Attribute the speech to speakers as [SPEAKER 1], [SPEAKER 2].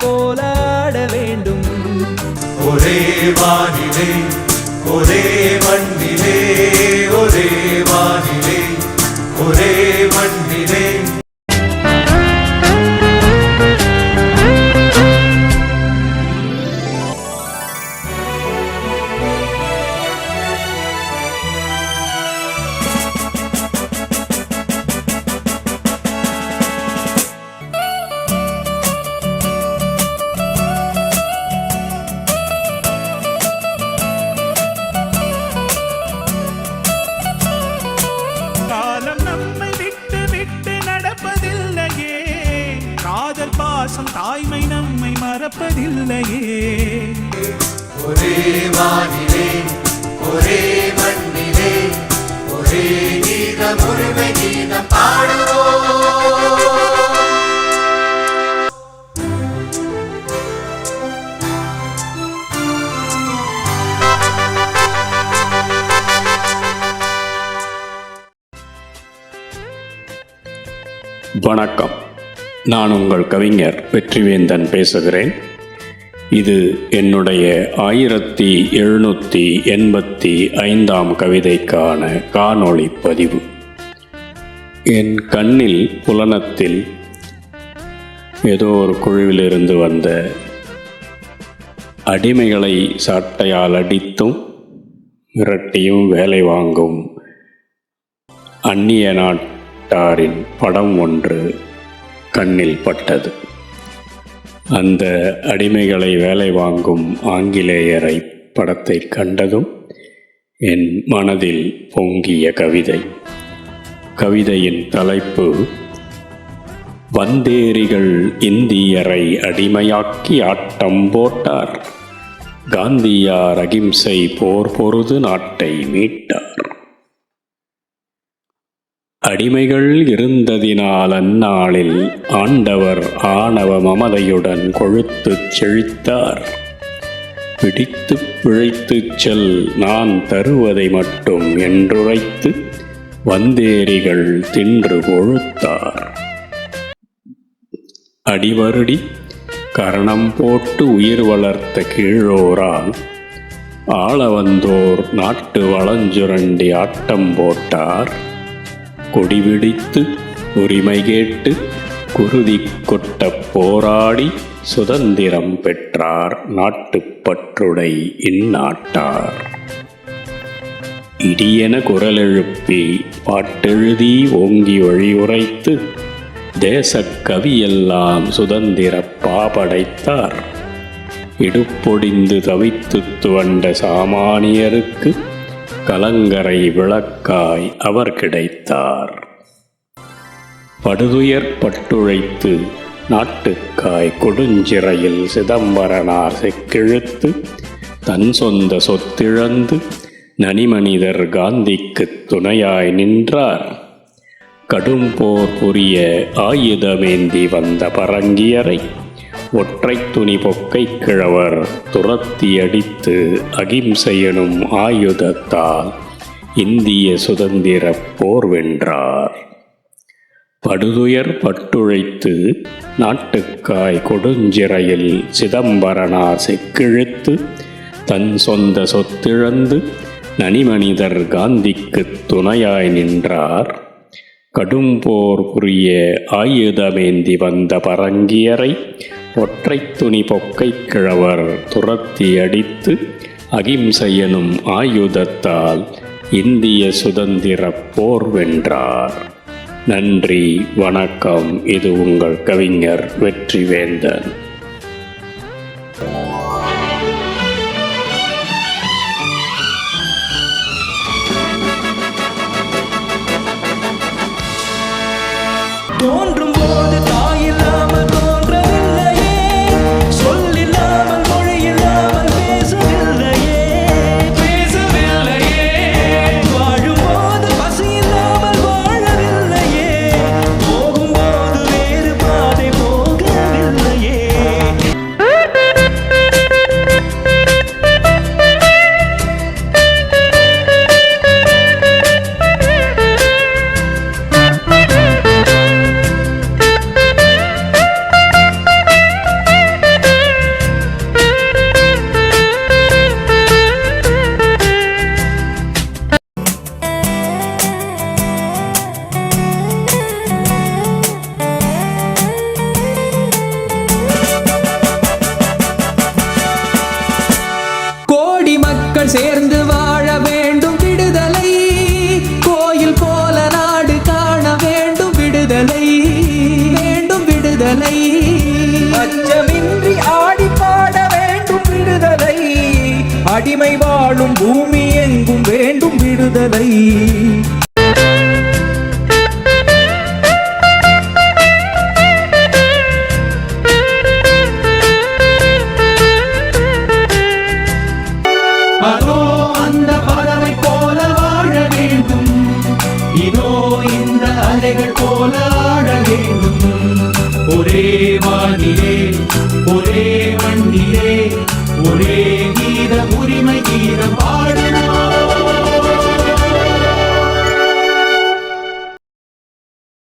[SPEAKER 1] போல ஆட வேண்டும்.
[SPEAKER 2] ஒரே வானிலே ஒரே மண்ணிலே ஒரே வானிலே ஒரே மண்ணிலே.
[SPEAKER 3] தாய்மை நம்மை மறப்பதில்லையே.
[SPEAKER 2] ஒரே வானிலே ஒரே மண்ணிலே ஒரே கீதம் உரிமை கீதம் பாடுவோம்.
[SPEAKER 4] வணக்கம். நான் உங்கள் கவிஞர் வெற்றிவேந்தன் பேசுகிறேன். இது என்னுடைய 1785 கவிதைக்கான காணொளி பதிவு. என் கண்ணில் புலனத்தில் ஏதோ ஒரு குழுவிலிருந்து வந்த அடிமைகளை சாட்டையால் அடித்தும் மிரட்டியும் வேலை வாங்கும் அந்நிய நாட்டாரின் படம் ஒன்று கண்ணில் பட்டது. அந்த அடிமைகளை வேலை வாங்கும் ஆங்கிலேயரை படத்தை கண்டதும் என் மனதில் பொங்கிய கவிதை. கவிதையின் தலைப்பு, வந்தேரிகள் இந்தியரை அடிமையாக்கி ஆட்டம் போட்டார், காந்தியார் அகிம்சை போர் பொருது நாட்டை மீட்டார். அடிமைகள் இருந்ததினால் அந்நாளில் ஆண்டவர் ஆணவ மமதையுடன் கொழுத்துச் செழித்தார். பிடித்துப் பிழைத்துச் செல், நான் தருவதை மட்டும் என்றுரைத்து வந்தேரிகள் தின்று கொழுத்தார். அடிவருடி கரணம் போட்டு உயிர் வளர்த்த கீழோரால் ஆள வந்தோர் நாட்டு வளஞ்சுரண்டி ஆட்டம் போட்டார். கொடிபிடித்து உரிமை கேட்டு குருதி கொட்ட போராடி சுதந்திரம் பெற்றார் நாட்டுப்பற்றுடை இந்நாட்டார். இடியென குரலெழுப்பி பாட்டெழுதி ஓங்கி வழியுரைத்து தேசக் கவியெல்லாம் சுதந்திர பாபடைத்தார். இடுப்பொடிந்து தவித்து துவண்ட சாமானியருக்கு கலங்கரை விளக்காய் அவர் கிடைத்தார். படுதுயர் பட்டுழைத்து நாட்டுக்காய் கொடுஞ்சிறையில் சிதம்பரனார் செக்கிழுத்து தன் சொந்த சொத்திழந்து நனிமனிதர் காந்திக்குத் துணையாய் நின்றார். கடும் போர் புரிய ஆயுதமேந்தி வந்த பரங்கியரை ஒற்றை துணி பொக்கை கிழவர் துரத்தி அடித்து அகிம்சையெனும் ஆயுதத்தால் இந்திய சுதந்திர போர் வென்றார். படுதுயர் பட்டுழைத்து நாட்டுக்காய் கொடுஞ்சிறையில் சிதம்பரனார் செக்கிழுத்து தன் சொந்த சொத்திழந்து நனிமனிதர் காந்திக்குத் துணையாய் நின்றார். கடும் போர் புரிய ஆயுதமேந்தி வந்த பரங்கியரை ஒற்றை துணி பொக்கை கிழவர் துரத்தி அடித்து அகிம்சையெனும் ஆயுதத்தால் இந்திய சுதந்திர போர் வென்றார். நன்றி, வணக்கம். இது உங்கள் கவிஞர் வெற்றிவேந்தன்.
[SPEAKER 1] தோன்றும் போது தாயில்லாமல் தோன்றவில்லையே, சொல்லில்லாமல் மொழியில்லாமல் பேசவில்லையே, வாழும் போது பசியில்லாமல் வாழவில்லையே, போகும்போது வேறு பாதை போகவில்லையே. அடிமை வாழும் பூமி எங்கும் வேண்டும் விடுதலை.
[SPEAKER 2] அதோ அந்த பறவை போல வாழ வேண்டும், இதோ இந்த அலைகள் போல ஆட வேண்டும். ஒரே வானிலே ஒரே மண்ணிலே ஒரே